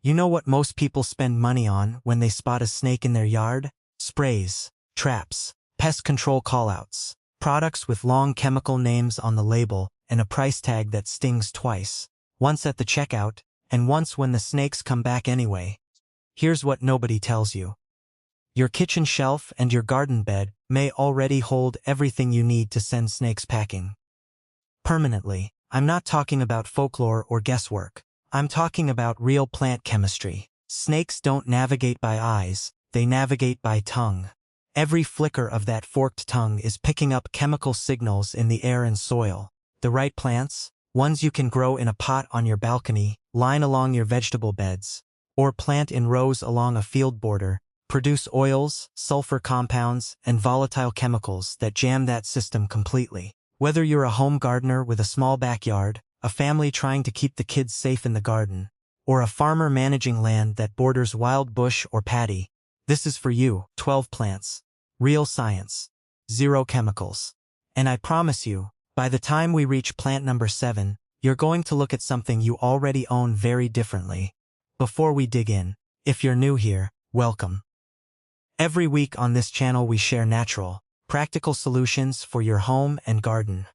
You know what most people spend money on when they spot a snake in their yard? Sprays, traps, pest control callouts, products with long chemical names on the label, and a price tag that stings twice. Once at the checkout, and once when the snakes come back anyway. Here's what nobody tells you. Your kitchen shelf and your garden bed may already hold everything you need to send snakes packing. Permanently. I'm not talking about folklore or guesswork. I'm talking about real plant chemistry. Snakes don't navigate by eyes, they navigate by tongue. Every flicker of that forked tongue is picking up chemical signals in the air and soil. The right plants, ones you can grow in a pot on your balcony, line along your vegetable beds, or plant in rows along a field border, produce oils, sulfur compounds, and volatile chemicals that jam that system completely. Whether you're a home gardener with a small backyard, a family trying to keep the kids safe in the garden, or a farmer managing land that borders wild bush or paddy, this is for you. 12 plants. Real science. Zero chemicals. And I promise you, by the time we reach plant number 7, you're going to look at something you already own very differently. Before we dig in, if you're new here, welcome. Every week on this channel we share natural, practical solutions for your home and garden.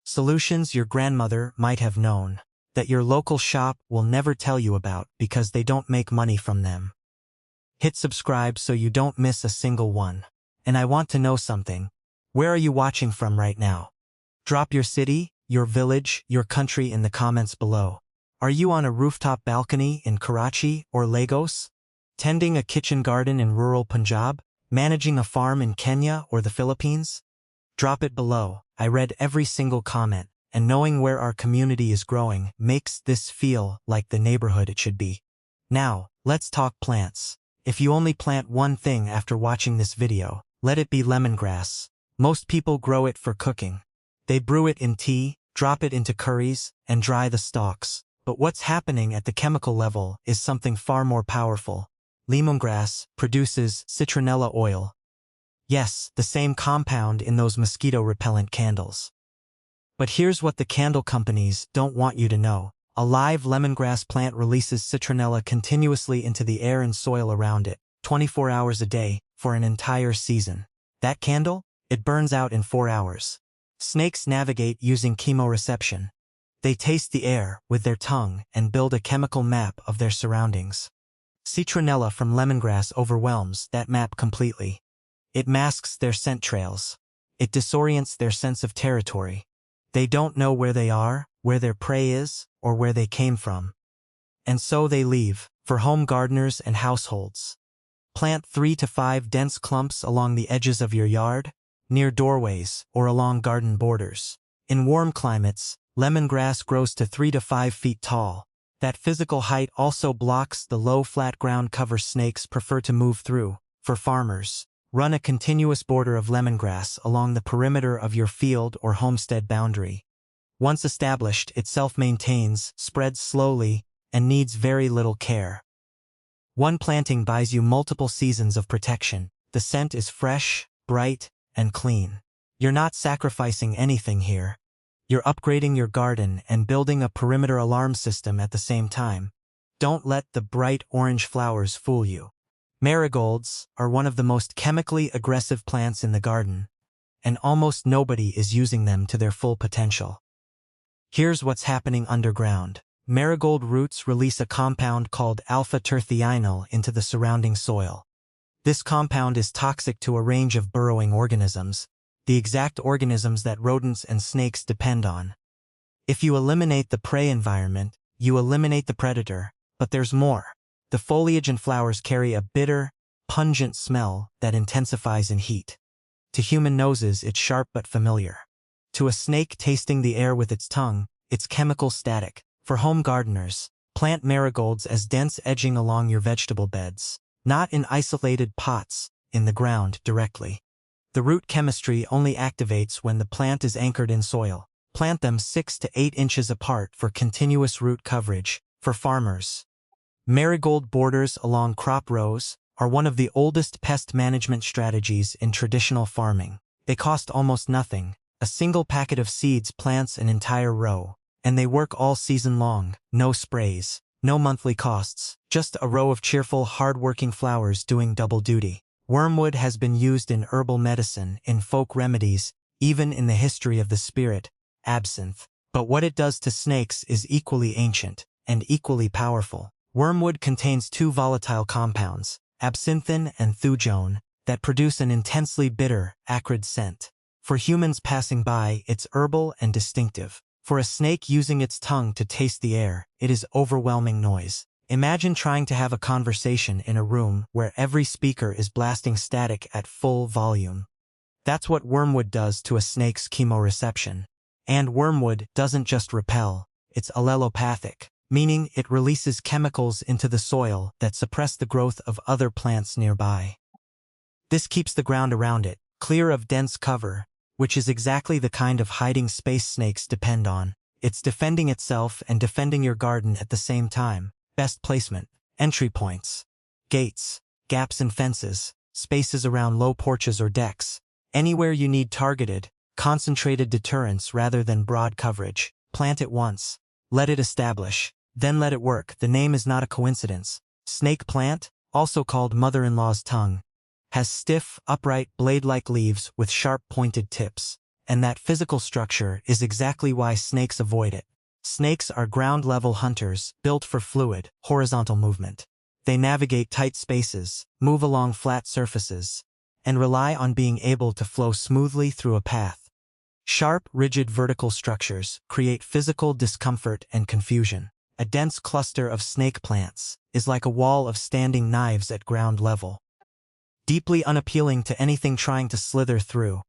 Solutions your grandmother might have known, that your local shop will never tell you about because they don't make money from them. Hit subscribe so you don't miss a single one. And I want to know something. Where are you watching from right now? Drop your city, your village, your country in the comments below. Are you on a rooftop balcony in Karachi or Lagos? Tending a kitchen garden in rural Punjab? Managing a farm in Kenya or the Philippines? Drop it below. I read every single comment, and knowing where our community is growing makes this feel like the neighborhood it should be. Now, let's talk plants. If you only plant one thing after watching this video, let it be lemongrass. Most people grow it for cooking. They brew it in tea, drop it into curries, and dry the stalks. But what's happening at the chemical level is something far more powerful. Lemongrass produces citronella oil. Yes, the same compound in those mosquito-repellent candles. But here's what the candle companies don't want you to know. A live lemongrass plant releases citronella continuously into the air and soil around it, 24 hours a day, for an entire season. That candle? It burns out in 4 hours. Snakes navigate using chemoreception. They taste the air with their tongue and build a chemical map of their surroundings. Citronella from lemongrass overwhelms that map completely. It masks their scent trails. It disorients their sense of territory. They don't know where they are, where their prey is, or where they came from. And so they leave, for home gardeners and households. Plant 3 to 5 dense clumps along the edges of your yard, near doorways, or along garden borders. In warm climates, lemongrass grows to 3 to 5 feet tall. That physical height also blocks the low flat ground cover snakes prefer to move through. For farmers, run a continuous border of lemongrass along the perimeter of your field or homestead boundary. Once established, it self-maintains, spreads slowly, and needs very little care. One planting buys you multiple seasons of protection. The scent is fresh, bright, and clean. You're not sacrificing anything here. You're upgrading your garden and building a perimeter alarm system at the same time. Don't let the bright orange flowers fool you. Marigolds are one of the most chemically aggressive plants in the garden, and almost nobody is using them to their full potential. Here's what's happening underground. Marigold roots release a compound called alpha-terthioneal into the surrounding soil. This compound is toxic to a range of burrowing organisms, the exact organisms that rodents and snakes depend on. If you eliminate the prey environment, you eliminate the predator. But there's more. The foliage and flowers carry a bitter, pungent smell that intensifies in heat. To human noses, it's sharp but familiar. To a snake tasting the air with its tongue, it's chemical static. For home gardeners, plant marigolds as dense edging along your vegetable beds, not in isolated pots, in the ground directly. The root chemistry only activates when the plant is anchored in soil. Plant them 6 to 8 inches apart for continuous root coverage. For farmers, marigold borders along crop rows are one of the oldest pest management strategies in traditional farming. They cost almost nothing. A single packet of seeds plants an entire row, and they work all season long. No sprays, No monthly costs, just a row of cheerful, hard-working flowers doing double duty. Wormwood has been used in herbal medicine, in folk remedies, even in the history of the spirit, absinthe. But what it does to snakes is equally ancient and equally powerful. Wormwood contains two volatile compounds, absinthin and thujone, that produce an intensely bitter, acrid scent. For humans passing by, it's herbal and distinctive. For a snake using its tongue to taste the air, it is overwhelming noise. Imagine trying to have a conversation in a room where every speaker is blasting static at full volume. That's what wormwood does to a snake's chemoreception. And wormwood doesn't just repel, it's allelopathic, meaning it releases chemicals into the soil that suppress the growth of other plants nearby. This keeps the ground around it clear of dense cover, which is exactly the kind of hiding space snakes depend on. It's defending itself and defending your garden at the same time. Best placement: entry points, gates, gaps in fences, spaces around low porches or decks. Anywhere you need targeted, concentrated deterrents rather than broad coverage. Plant it once. Let it establish. Then let it work. The name is not a coincidence. Snake plant, also called mother-in-law's tongue, has stiff, upright, blade-like leaves with sharp pointed tips. And that physical structure is exactly why snakes avoid it. Snakes are ground-level hunters, built for fluid, horizontal movement. They navigate tight spaces, move along flat surfaces, and rely on being able to flow smoothly through a path. Sharp, rigid vertical structures create physical discomfort and confusion. A dense cluster of snake plants is like a wall of standing knives at ground level, deeply unappealing to anything trying to slither through.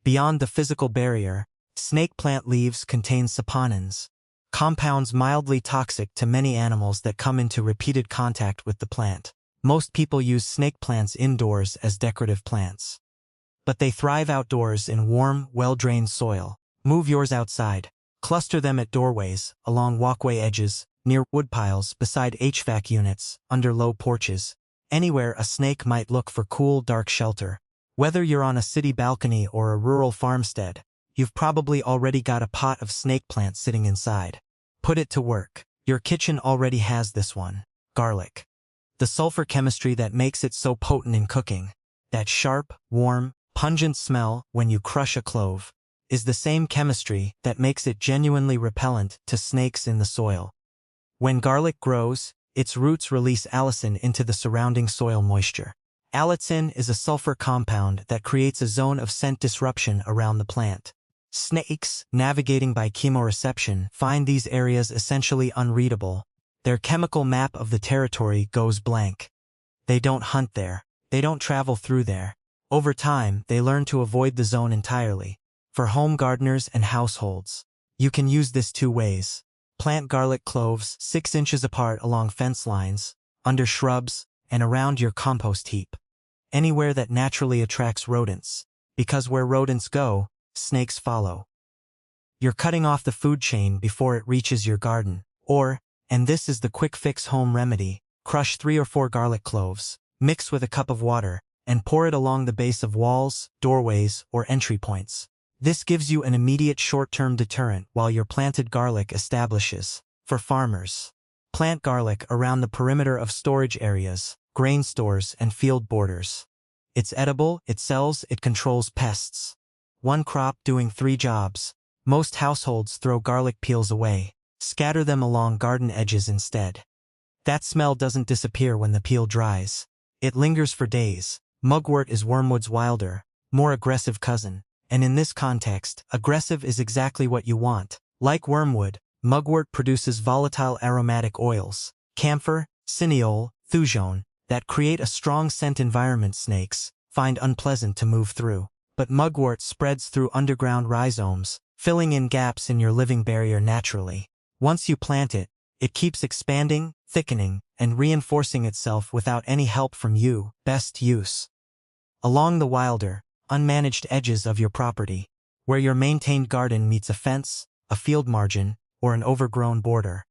Beyond the physical barrier, snake plant leaves contain saponins, compounds mildly toxic to many animals that come into repeated contact with the plant. Most people use snake plants indoors as decorative plants. But they thrive outdoors in warm, well-drained soil. Move yours outside. Cluster them at doorways, along walkway edges, near woodpiles, beside HVAC units, under low porches. Anywhere a snake might look for cool, dark shelter. Whether you're on a city balcony or a rural farmstead, you've probably already got a pot of snake plants sitting inside. Put it to work. Your kitchen already has this one. Garlic. The sulfur chemistry that makes it so potent in cooking, that sharp, warm, pungent smell when you crush a clove, is the same chemistry that makes it genuinely repellent to snakes in the soil. When garlic grows, its roots release allicin into the surrounding soil moisture. Allicin is a sulfur compound that creates a zone of scent disruption around the plant. Snakes, navigating by chemoreception, find these areas essentially unreadable. Their chemical map of the territory goes blank. They don't hunt there. They don't travel through there. Over time, they learn to avoid the zone entirely. For home gardeners and households, you can use this two ways. Plant garlic cloves 6 inches apart along fence lines, under shrubs, and around your compost heap. Anywhere that naturally attracts rodents, because where rodents go, snakes follow. You're cutting off the food chain before it reaches your garden. Or, and this is the quick fix home remedy, crush 3 or 4 garlic cloves, mix with a cup of water, and pour it along the base of walls, doorways, or entry points. This gives you an immediate short-term deterrent while your planted garlic establishes. For farmers, plant garlic around the perimeter of storage areas, grain stores, and field borders. It's edible, it sells, it controls pests. One crop doing 3 jobs. Most households throw garlic peels away. Scatter them along garden edges instead. That smell doesn't disappear when the peel dries. It lingers for days. Mugwort is wormwood's wilder, more aggressive cousin. And in this context, aggressive is exactly what you want. Like wormwood, mugwort produces volatile aromatic oils, camphor, cineole, thujone, that create a strong scent environment snakes find unpleasant to move through. But mugwort spreads through underground rhizomes, filling in gaps in your living barrier naturally. Once you plant it, it keeps expanding, thickening, and reinforcing itself without any help from you. Best use along the wilder, unmanaged edges of your property, where your maintained garden meets a fence, a field margin, or an overgrown border.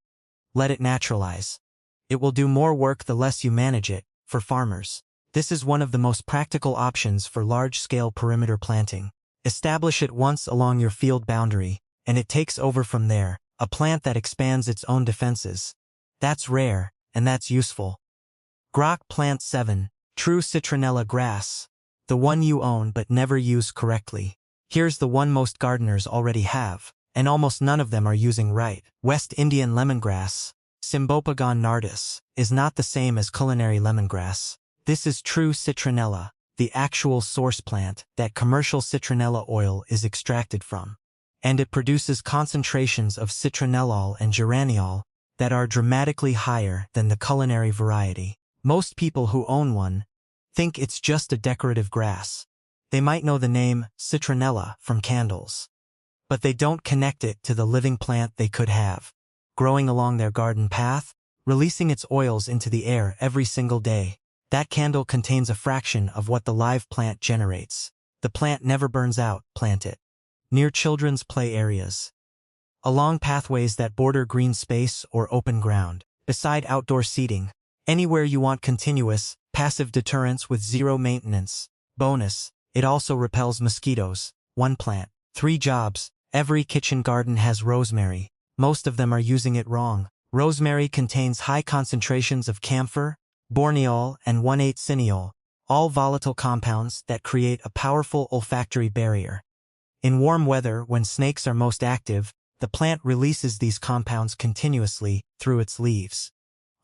Let it naturalize. It will do more work the less you manage it. For farmers, this is one of the most practical options for large-scale perimeter planting. Establish it once along your field boundary, and it takes over from there, a plant that expands its own defenses. That's rare, and that's useful. Grok Plant 7, True Citronella Grass. The one you own but never use correctly. Here's the one most gardeners already have, and almost none of them are using right. West Indian lemongrass, Cymbopogon nardus, is not the same as culinary lemongrass. This is true citronella, the actual source plant that commercial citronella oil is extracted from. And it produces concentrations of citronellol and geraniol that are dramatically higher than the culinary variety. Most people who own one think it's just a decorative grass. They might know the name citronella from candles, but they don't connect it to the living plant they could have, growing along their garden path, releasing its oils into the air every single day. That candle contains a fraction of what the live plant generates. The plant never burns out. Plant it near children's play areas, along pathways that border green space or open ground, beside outdoor seating, anywhere you want continuous, passive deterrents with zero maintenance. Bonus, it also repels mosquitoes. 1 plant, 3 jobs. Every kitchen garden has rosemary. Most of them are using it wrong. Rosemary contains high concentrations of camphor, borneol, and 1,8-cineol, all volatile compounds that create a powerful olfactory barrier. In warm weather, when snakes are most active, the plant releases these compounds continuously through its leaves.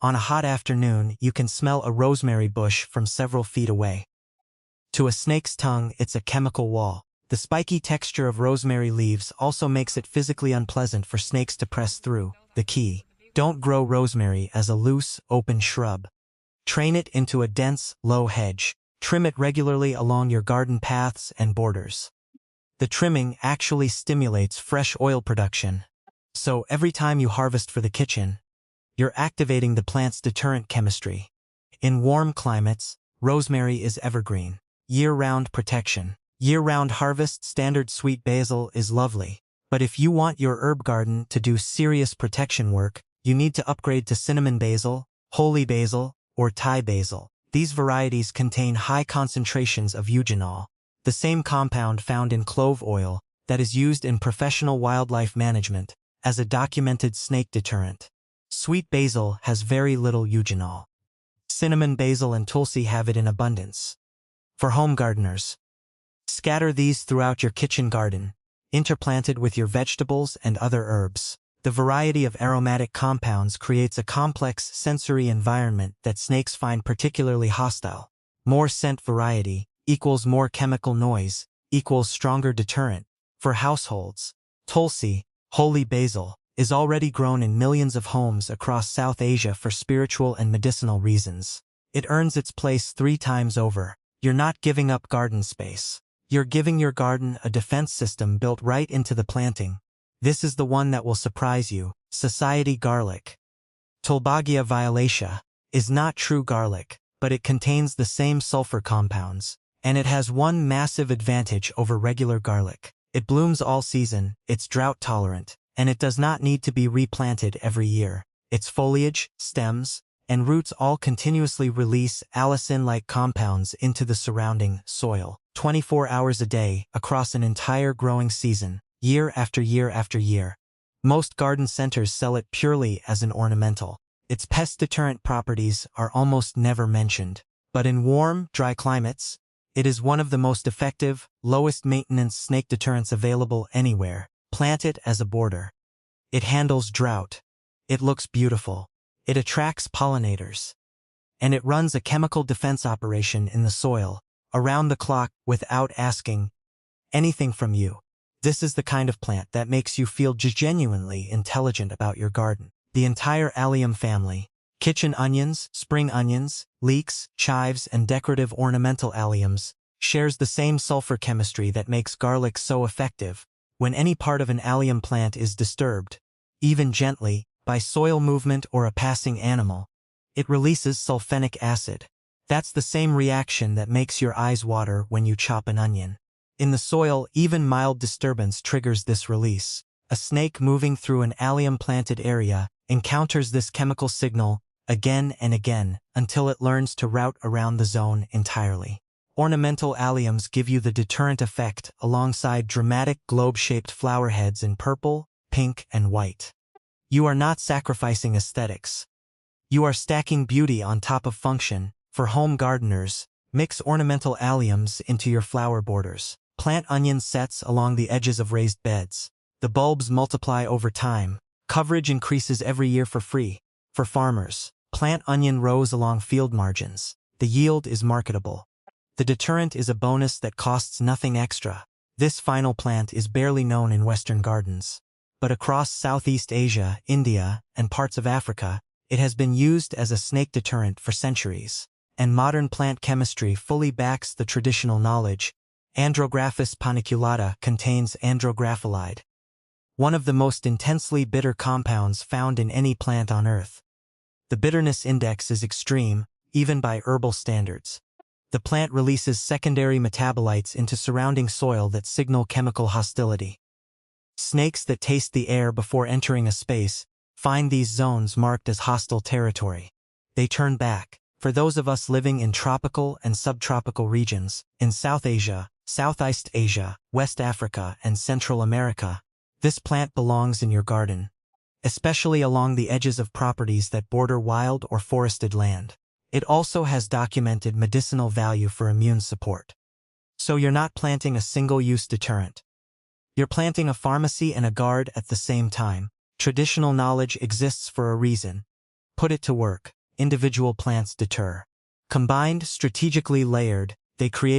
On a hot afternoon, you can smell a rosemary bush from several feet away. To a snake's tongue, it's a chemical wall. The spiky texture of rosemary leaves also makes it physically unpleasant for snakes to press through. The key: don't grow rosemary as a loose, open shrub. Train it into a dense, low hedge. Trim it regularly along your garden paths and borders. The trimming actually stimulates fresh oil production. So every time you harvest for the kitchen, you're activating the plant's deterrent chemistry. In warm climates, rosemary is evergreen. Year-round protection. Year-round harvest standard sweet basil is lovely. But if you want your herb garden to do serious protection work, you need to upgrade to cinnamon basil, holy basil, or Thai basil. These varieties contain high concentrations of eugenol, the same compound found in clove oil that is used in professional wildlife management as a documented snake deterrent. Sweet basil has very little eugenol. Cinnamon basil and tulsi have it in abundance. For home gardeners, scatter these throughout your kitchen garden, interplanted with your vegetables and other herbs. The variety of aromatic compounds creates a complex sensory environment that snakes find particularly hostile. More scent variety equals more chemical noise, equals stronger deterrent. For households, tulsi, holy basil, is already grown in millions of homes across South Asia for spiritual and medicinal reasons. It earns its place 3 times over. You're not giving up garden space. You're giving your garden a defense system built right into the planting. This is the one that will surprise you. Society garlic. Tulbagia violacea is not true garlic, but it contains the same sulfur compounds, and it has one massive advantage over regular garlic. It blooms all season, it's drought tolerant, and it does not need to be replanted every year. Its foliage, stems, and roots all continuously release allicin-like compounds into the surrounding soil, 24 hours a day, across an entire growing season, year after year after year. Most garden centers sell it purely as an ornamental. Its pest deterrent properties are almost never mentioned. But in warm, dry climates, it is one of the most effective, lowest maintenance snake deterrents available anywhere. Plant it as a border. It handles drought. It looks beautiful. It attracts pollinators. And it runs a chemical defense operation in the soil, around the clock, without asking anything from you. This is the kind of plant that makes you feel genuinely intelligent about your garden. The entire allium family, kitchen onions, spring onions, leeks, chives, and decorative ornamental alliums, shares the same sulfur chemistry that makes garlic so effective. When any part of an allium plant is disturbed, even gently, by soil movement or a passing animal, it releases sulfenic acid. That's the same reaction that makes your eyes water when you chop an onion. In the soil, even mild disturbance triggers this release. A snake moving through an allium-planted area encounters this chemical signal again and again until it learns to route around the zone entirely. Ornamental alliums give you the deterrent effect alongside dramatic globe-shaped flower heads in purple, pink, and white. You are not sacrificing aesthetics. You are stacking beauty on top of function. For home gardeners, mix ornamental alliums into your flower borders. Plant onion sets along the edges of raised beds. The bulbs multiply over time. Coverage increases every year for free. For farmers, plant onion rows along field margins. The yield is marketable. The deterrent is a bonus that costs nothing extra. This final plant is barely known in Western gardens. But across Southeast Asia, India, and parts of Africa, it has been used as a snake deterrent for centuries. And modern plant chemistry fully backs the traditional knowledge. Andrographis paniculata contains andrographylide, one of the most intensely bitter compounds found in any plant on Earth. The bitterness index is extreme, even by herbal standards. The plant releases secondary metabolites into surrounding soil that signal chemical hostility. Snakes that taste the air before entering a space find these zones marked as hostile territory. They turn back. For those of us living in tropical and subtropical regions, in South Asia, Southeast Asia, West Africa, and Central America, this plant belongs in your garden, especially along the edges of properties that border wild or forested land. It also has documented medicinal value for immune support. So you're not planting a single-use deterrent. You're planting a pharmacy and a guard at the same time. Traditional knowledge exists for a reason. Put it to work. Individual plants deter. Combined, strategically layered, they create